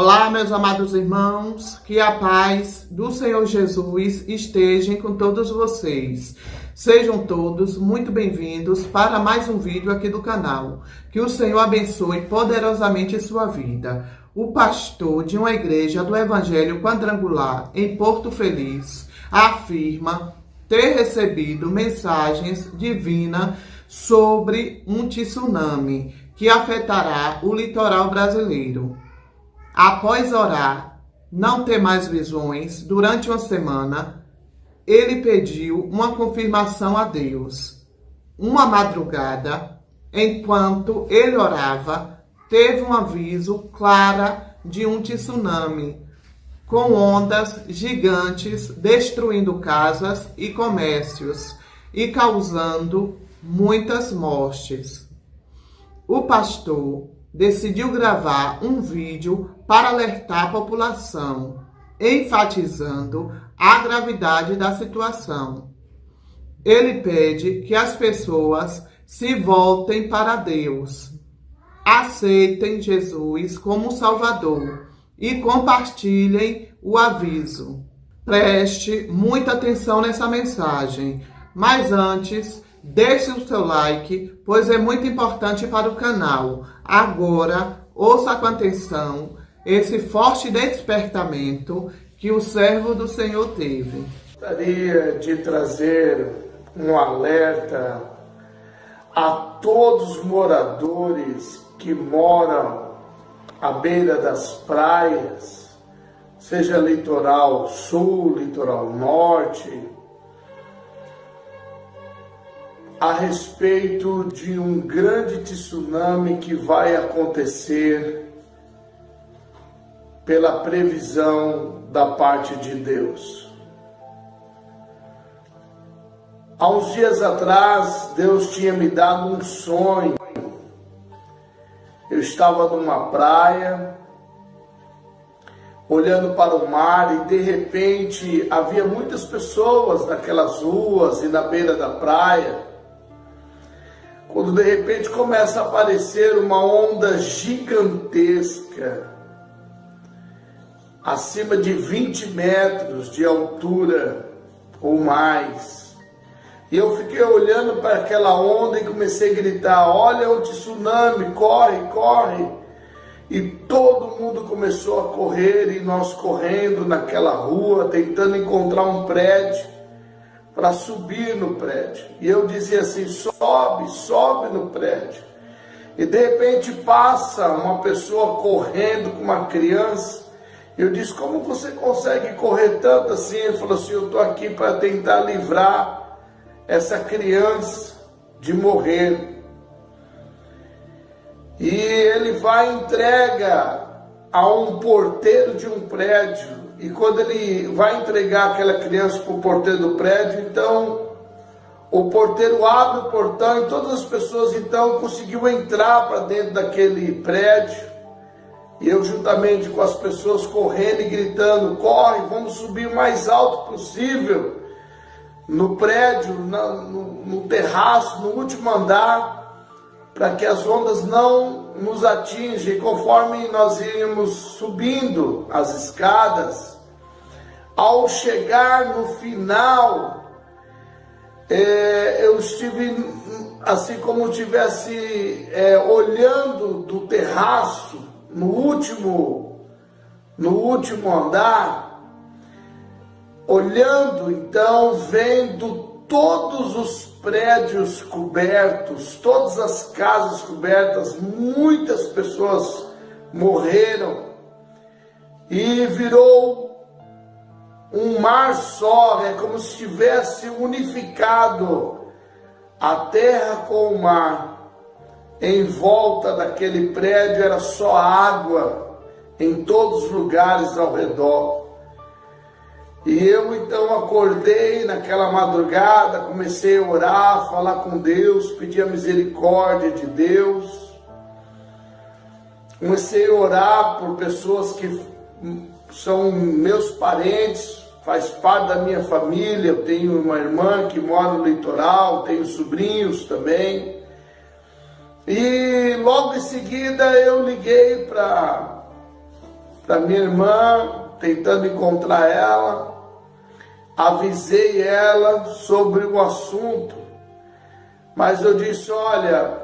Olá, meus amados irmãos, que a paz do Senhor Jesus esteja com todos vocês. Sejam todos muito bem-vindos para mais um vídeo aqui do canal. Que o Senhor abençoe poderosamente sua vida. O pastor de uma igreja do Evangelho Quadrangular em Porto Feliz afirma ter recebido mensagens divinas sobre um tsunami que afetará o litoral brasileiro. Após orar, não ter mais visões durante uma semana, ele pediu uma confirmação a Deus. Uma madrugada, enquanto ele orava, teve um aviso claro de um tsunami, com ondas gigantes destruindo casas e comércios e causando muitas mortes. O pastor decidiu gravar um vídeo para alertar a população, enfatizando a gravidade da situação. Ele pede que as pessoas se voltem para Deus, aceitem Jesus como Salvador e compartilhem o aviso. Preste muita atenção nessa mensagem, mas antes, deixe o seu like, pois é muito importante para o canal. Agora, ouça com atenção esse forte despertamento que o servo do Senhor teve. Gostaria de trazer um alerta a todos os moradores que moram à beira das praias, seja litoral sul, litoral norte, a respeito de um grande tsunami que vai acontecer pela previsão da parte de Deus. Há uns dias atrás, Deus tinha me dado um sonho. Eu estava numa praia, olhando para o mar, e de repente havia muitas pessoas naquelas ruas e na beira da praia, quando de repente começa a aparecer uma onda gigantesca, acima de 20 metros de altura ou mais. E eu fiquei olhando para aquela onda e comecei a gritar: olha o tsunami, corre, corre! E todo mundo começou a correr, e nós correndo naquela rua, tentando encontrar um prédio para subir no prédio. E eu dizia assim: sobe, sobe no prédio. E de repente passa uma pessoa correndo com uma criança. Eu disse: como você consegue correr tanto assim? Ele falou assim: eu estou aqui para tentar livrar essa criança de morrer. E ele vai e entrega a um porteiro de um prédio. E quando ele vai entregar aquela criança para o porteiro do prédio, então o porteiro abre o portão e todas as pessoas então conseguiu entrar para dentro daquele prédio. E eu, juntamente com as pessoas, correndo e gritando: corre, vamos subir o mais alto possível no prédio, no terraço, no último andar, para que as ondas não nos atinjam. E conforme nós íamos subindo as escadas, ao chegar no final, eu estive assim como estivesse olhando do terraço, no último andar, olhando então, vendo todos os prédios cobertos, todas as casas cobertas, muitas pessoas morreram, e virou um mar só, é como se tivesse unificado a terra com o mar. Em volta daquele prédio era só água em todos os lugares ao redor. E eu então acordei naquela madrugada, comecei a orar, falar com Deus, pedir a misericórdia de Deus. Comecei a orar por pessoas que são meus parentes, faz parte da minha família. Eu tenho uma irmã que mora no litoral, tenho sobrinhos também. E logo em seguida eu liguei para para minha irmã, tentando encontrar ela. Avisei ela sobre o assunto, mas eu disse, olha,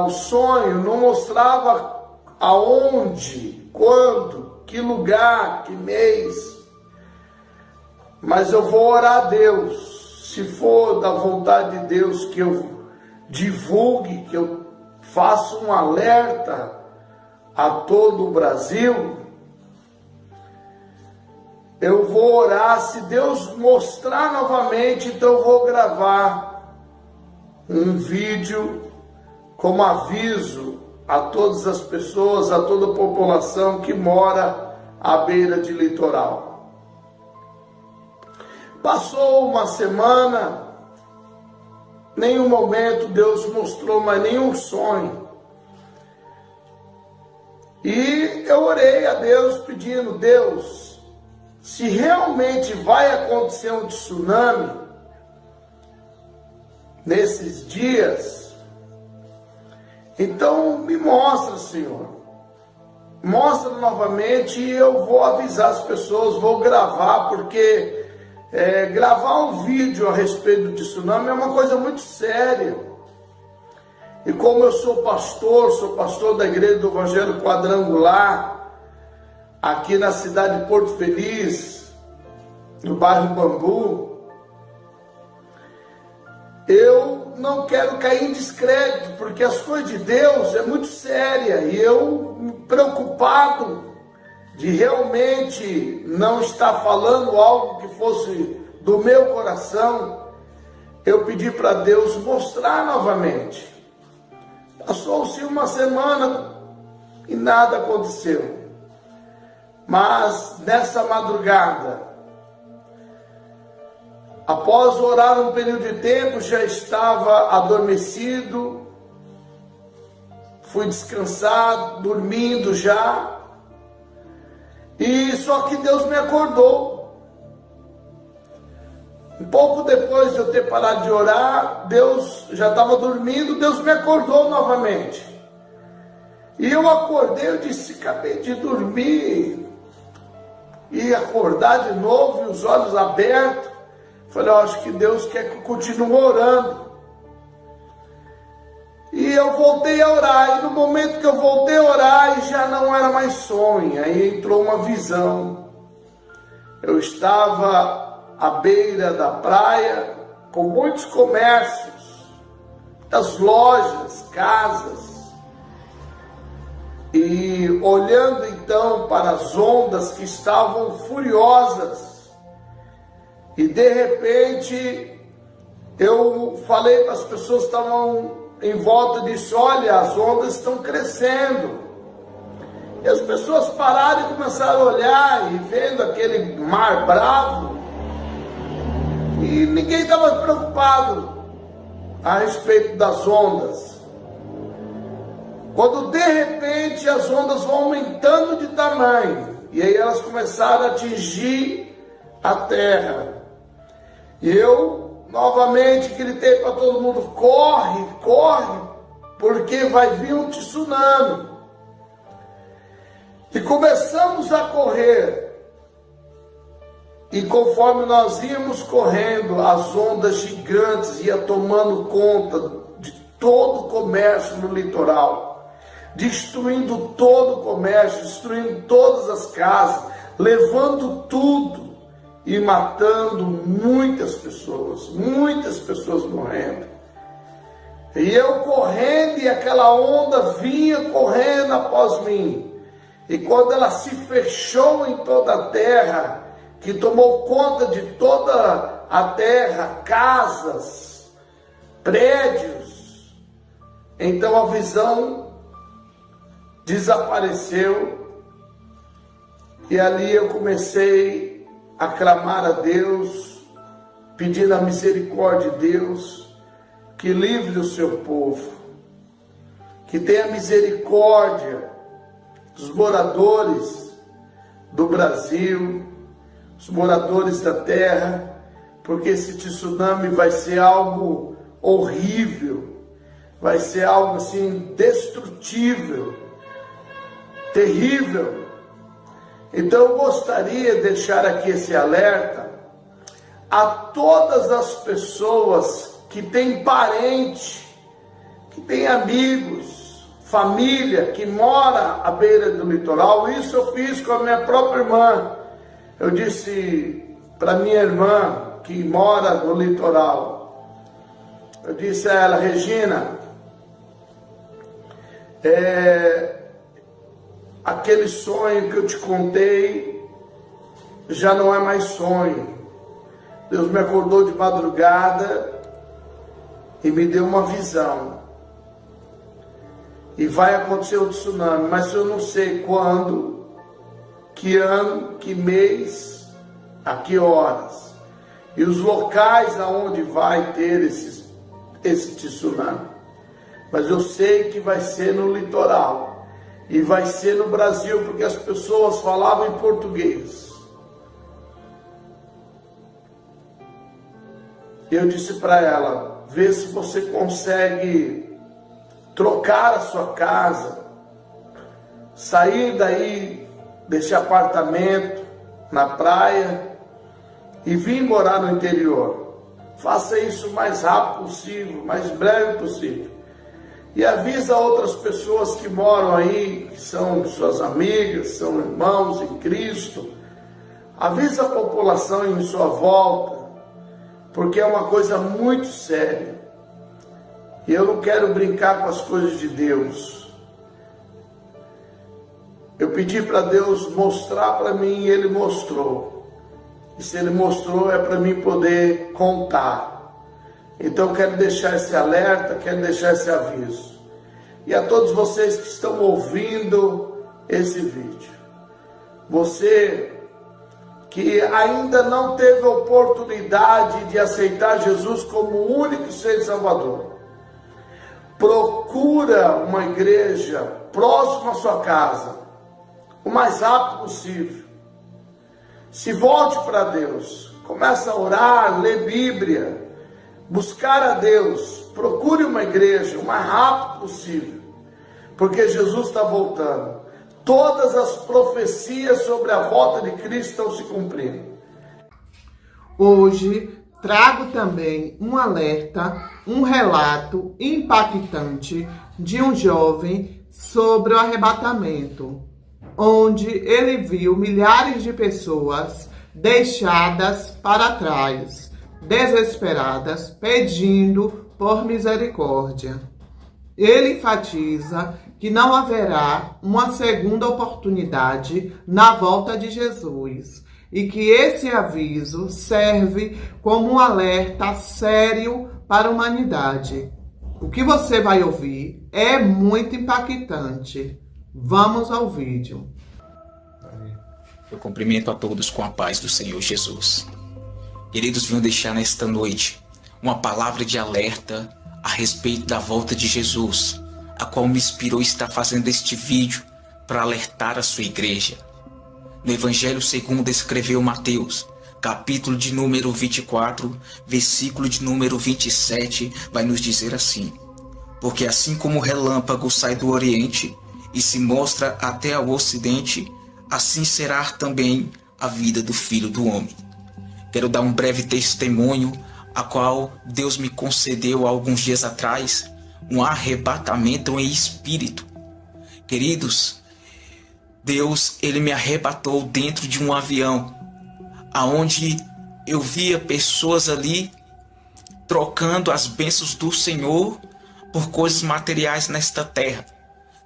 o sonho não mostrava aonde, quando, que lugar, que mês, mas eu vou orar a Deus, se for da vontade de Deus que eu divulgue, que eu faça um alerta a todo o Brasil, eu vou orar. Se Deus mostrar novamente, então eu vou gravar um vídeo como aviso a todas as pessoas, a toda a população que mora à beira de litoral. Passou uma semana, nenhum momento Deus mostrou mais nenhum sonho. E eu orei a Deus pedindo, Deus, se realmente vai acontecer um tsunami nesses dias, então me mostra, Senhor. Mostra novamente e eu vou avisar as pessoas, vou gravar, porque gravar um vídeo a respeito do tsunami é uma coisa muito séria. E como eu sou pastor da Igreja do Evangelho Quadrangular, aqui na cidade de Porto Feliz, no bairro Bambu, eu não quero cair em descrédito, porque as coisas de Deus é muito séria, e eu, preocupado de realmente não estar falando algo que fosse do meu coração, eu pedi para Deus mostrar novamente. Passou-se uma semana e nada aconteceu. Mas nessa madrugada, após orar um período de tempo, já estava adormecido, fui descansar, dormindo já, e só que Deus me acordou. Um pouco depois de eu ter parado de orar, Deus já estava dormindo, Deus me acordou novamente. E eu acordei, eu disse, acabei de dormir, e acordar de novo, e os olhos abertos. Falei, eu acho que Deus quer que eu continue orando. E eu voltei a orar, e no momento que eu voltei a orar, já não era mais sonho, aí entrou uma visão. Eu estava à beira da praia, com muitos comércios, muitas lojas, casas, e olhando então para as ondas que estavam furiosas, e de repente eu falei para as pessoas que estavam em volta, disse, olha, as ondas estão crescendo. E as pessoas pararam e começaram a olhar, e vendo aquele mar bravo, e ninguém estava preocupado a respeito das ondas. Quando de repente as ondas vão aumentando de tamanho, e aí elas começaram a atingir a terra. E eu novamente gritei para todo mundo, corre, corre, porque vai vir um tsunami. E começamos a correr. E conforme nós íamos correndo, as ondas gigantes iam tomando conta de todo o comércio no litoral, destruindo todo o comércio, destruindo todas as casas, levando tudo e matando muitas pessoas morrendo. E eu correndo, e aquela onda vinha correndo após mim. E quando ela se fechou em toda a terra, que tomou conta de toda a terra, casas, prédios, então a visão desapareceu, e ali eu comecei a clamar a Deus, pedindo a misericórdia de Deus, que livre o seu povo, que tenha misericórdia dos moradores do Brasil, os moradores da terra, porque esse tsunami vai ser algo horrível, vai ser algo assim destrutível terrível. Então eu gostaria de deixar aqui esse alerta a todas as pessoas que têm parente, que têm amigos, família, que mora à beira do litoral. Isso eu fiz com a minha própria irmã. Eu disse para minha irmã, que mora no litoral, eu disse a ela: Regina, aquele sonho que eu te contei já não é mais sonho. Deus me acordou de madrugada e me deu uma visão. E vai acontecer o tsunami, mas eu não sei quando, que ano, que mês, a que horas. E os locais aonde vai ter esse tsunami. Mas eu sei que vai ser no litoral. E vai ser no Brasil, porque as pessoas falavam em português. Eu disse para ela: vê se você consegue trocar a sua casa, sair daí desse apartamento na praia e vir morar no interior. Faça isso o mais rápido possível, mais breve possível. E avisa outras pessoas que moram aí, que são suas amigas, são irmãos em Cristo. Avisa a população em sua volta, porque é uma coisa muito séria. E eu não quero brincar com as coisas de Deus. Eu pedi para Deus mostrar para mim e Ele mostrou. E se Ele mostrou, é para mim poder contar. Então eu quero deixar esse alerta, quero deixar esse aviso. E a todos vocês que estão ouvindo esse vídeo. Você que ainda não teve a oportunidade de aceitar Jesus como o único Senhor e Salvador, procura uma igreja próxima à sua casa, o mais rápido possível. Se volte para Deus, comece a orar, ler Bíblia, buscar a Deus. Procure uma igreja o mais rápido possível, porque Jesus está voltando. Todas as profecias sobre a volta de Cristo estão se cumprindo. Hoje trago também um alerta, um relato impactante de um jovem sobre o arrebatamento, onde ele viu milhares de pessoas deixadas para trás, desesperadas, pedindo por misericórdia. Ele enfatiza que não haverá uma segunda oportunidade na volta de Jesus e que esse aviso serve como um alerta sério para a humanidade. O que você vai ouvir é muito impactante. Vamos ao vídeo. Eu cumprimento a todos com a paz do Senhor Jesus. Queridos, venho deixar nesta noite uma palavra de alerta a respeito da volta de Jesus, a qual me inspirou a estar fazendo este vídeo para alertar a sua igreja. No Evangelho segundo escreveu Mateus, capítulo de número 24, versículo de número 27, vai nos dizer assim: porque assim como o relâmpago sai do Oriente e se mostra até ao Ocidente, assim será também a vida do Filho do Homem. Quero dar um breve testemunho, a qual Deus me concedeu há alguns dias atrás, um arrebatamento em espírito. Queridos, Deus, Ele me arrebatou dentro de um avião, aonde eu via pessoas ali trocando as bênçãos do Senhor por coisas materiais nesta terra,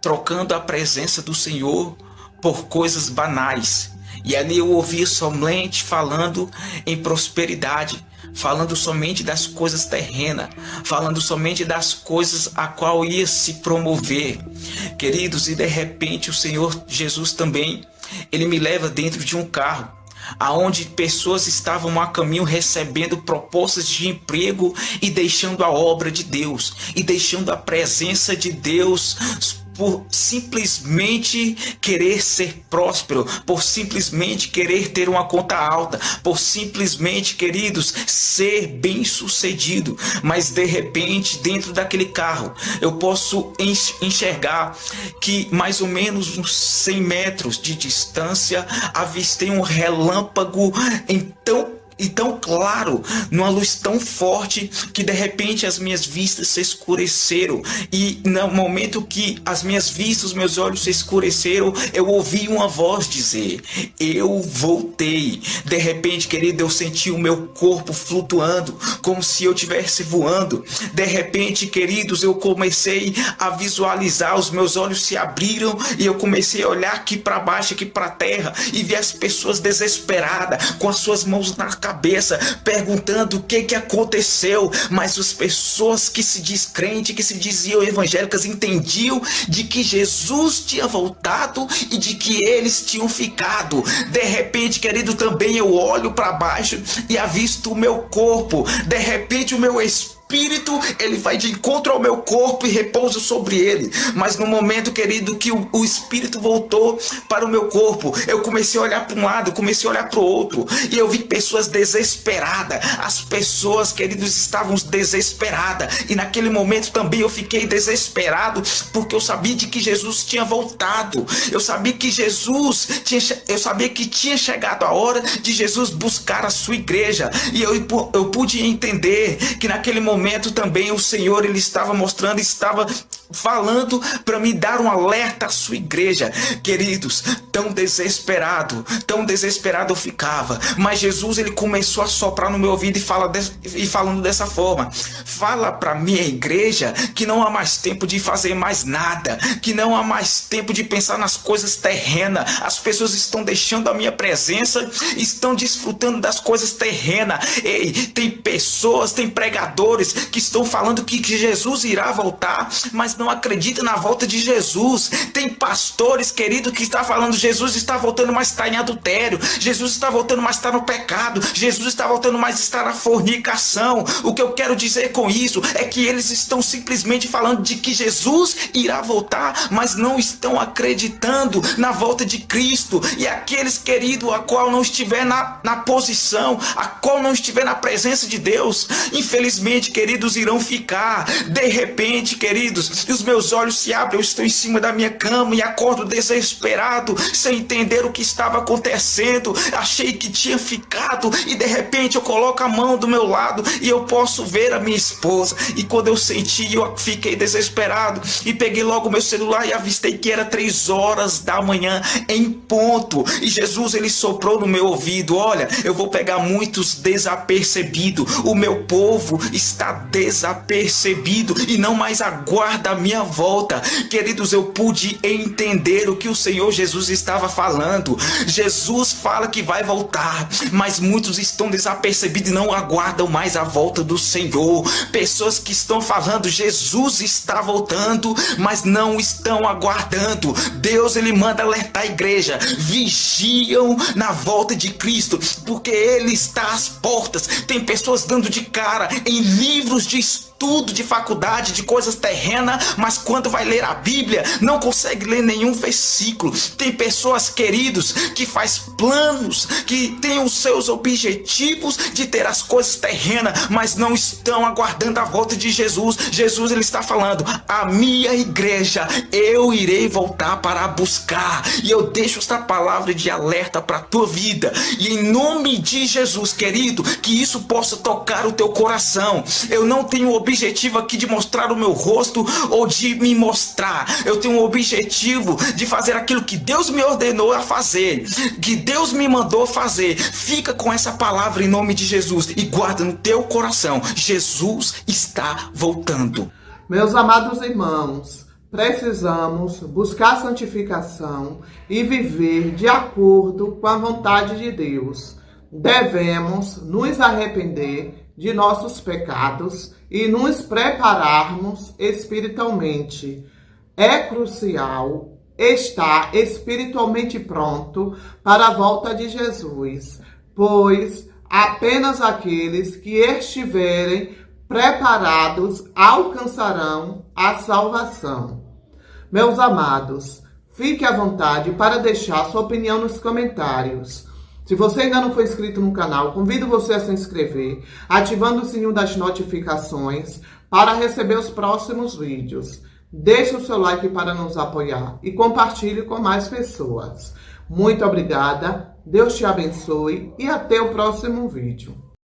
trocando a presença do Senhor por coisas banais. E ali eu ouvia somente falando em prosperidade, falando somente das coisas terrenas, falando somente das coisas a qual ia se promover. Queridos, e de repente o Senhor Jesus também, Ele me leva dentro de um carro, aonde pessoas estavam a caminho recebendo propostas de emprego e deixando a obra de Deus, e deixando a presença de Deus por simplesmente querer ser próspero, por simplesmente querer ter uma conta alta, por simplesmente, queridos, ser bem-sucedido. Mas de repente, dentro daquele carro, eu posso enxergar que mais ou menos uns 100 metros de distância avistei um relâmpago tão claro, numa luz tão forte, que de repente as minhas vistas se escureceram, e no momento que as minhas vistas, os meus olhos se escureceram, eu ouvi uma voz dizer: eu voltei. De repente, querido, eu senti o meu corpo flutuando, como se eu estivesse voando. De repente, queridos, eu comecei a visualizar, os meus olhos se abriram e eu comecei a olhar aqui para baixo, aqui para a terra, e vi as pessoas desesperadas, com as suas mãos na cabeça, perguntando o que aconteceu. Mas as pessoas que se diz crente, que se diziam evangélicas, entendiam de que Jesus tinha voltado e de que eles tinham ficado. De repente, querido, também eu olho para baixo e avisto o meu corpo. De repente, o meu espírito, ele vai de encontro ao meu corpo e repousa sobre ele. Mas no momento, querido, que o espírito voltou para o meu corpo, eu comecei a olhar para um lado, comecei a olhar para o outro, e eu vi pessoas desesperadas. As pessoas, queridos, estavam desesperadas, e naquele momento também eu fiquei desesperado, porque eu sabia de que Jesus tinha voltado. Eu sabia que tinha chegado a hora de Jesus buscar a sua igreja, e eu pude entender que naquele momento também o Senhor, ele estava mostrando, estava falando para me dar um alerta à sua igreja. Queridos, tão desesperado eu ficava, mas Jesus, ele começou a soprar no meu ouvido e falando dessa forma: fala para minha igreja que não há mais tempo de fazer mais nada, que não há mais tempo de pensar nas coisas terrenas. As pessoas estão deixando a minha presença, estão desfrutando das coisas terrenas. Ei, tem pessoas, tem pregadores que estão falando que Jesus irá voltar, mas não acredita na volta de Jesus. Tem pastores, querido, que está falando: Jesus está voltando, mas está em adultério. Jesus está voltando, mas está no pecado. Jesus está voltando, mas está na fornicação. O que eu quero dizer com isso é que eles estão simplesmente falando de que Jesus irá voltar, mas não estão acreditando na volta de Cristo. E aqueles, querido, a qual não estiver na posição, a qual não estiver na presença de Deus, infelizmente, queridos, irão ficar. De repente, queridos, os meus olhos se abrem, eu estou em cima da minha cama e acordo desesperado, sem entender o que estava acontecendo. Achei que tinha ficado, e de repente eu coloco a mão do meu lado e eu posso ver a minha esposa. E quando eu senti, eu fiquei desesperado e peguei logo meu celular e avistei que era 3 horas da manhã em ponto. E Jesus, ele soprou no meu ouvido: olha, eu vou pegar muitos desapercebidos. O meu povo está desapercebido e não mais aguarda a minha volta. Queridos, eu pude entender o que o Senhor Jesus estava falando. Jesus fala que vai voltar, mas muitos estão desapercebidos e não aguardam mais a volta do Senhor. Pessoas que estão falando: Jesus está voltando, mas não estão aguardando. Deus, ele manda alertar a igreja: vigiam na volta de Cristo, porque ele está às portas. Tem pessoas dando de cara em livros de estudo, de faculdade, de coisas terrenas, mas quando vai ler a Bíblia, não consegue ler nenhum versículo. Tem pessoas, queridos, que faz planos, que tem os seus objetivos de ter as coisas terrenas, mas não estão aguardando a volta de Jesus. Jesus, ele está falando: a minha igreja eu irei voltar para buscar. E eu deixo esta palavra de alerta para a tua vida, e em nome de Jesus, querido, que isso possa tocar o teu coração. Eu não tenho o objetivo aqui de mostrar o meu rosto ou de me mostrar. Eu tenho o objetivo de fazer aquilo que Deus me ordenou a fazer, que Deus me mandou fazer. Fica com essa palavra em nome de Jesus e guarda no teu coração: Jesus está voltando. Meus amados irmãos, precisamos buscar santificação e viver de acordo com a vontade de Deus. Devemos nos arrepender de nossos pecados e nos prepararmos espiritualmente. É crucial estar espiritualmente pronto para a volta de Jesus, pois apenas aqueles que estiverem preparados alcançarão a salvação. Meus amados, fique à vontade para deixar sua opinião nos comentários. Se você ainda não foi inscrito no canal, convido você a se inscrever, ativando o sininho das notificações para receber os próximos vídeos. Deixe o seu like para nos apoiar e compartilhe com mais pessoas. Muito obrigada, Deus te abençoe e até o próximo vídeo.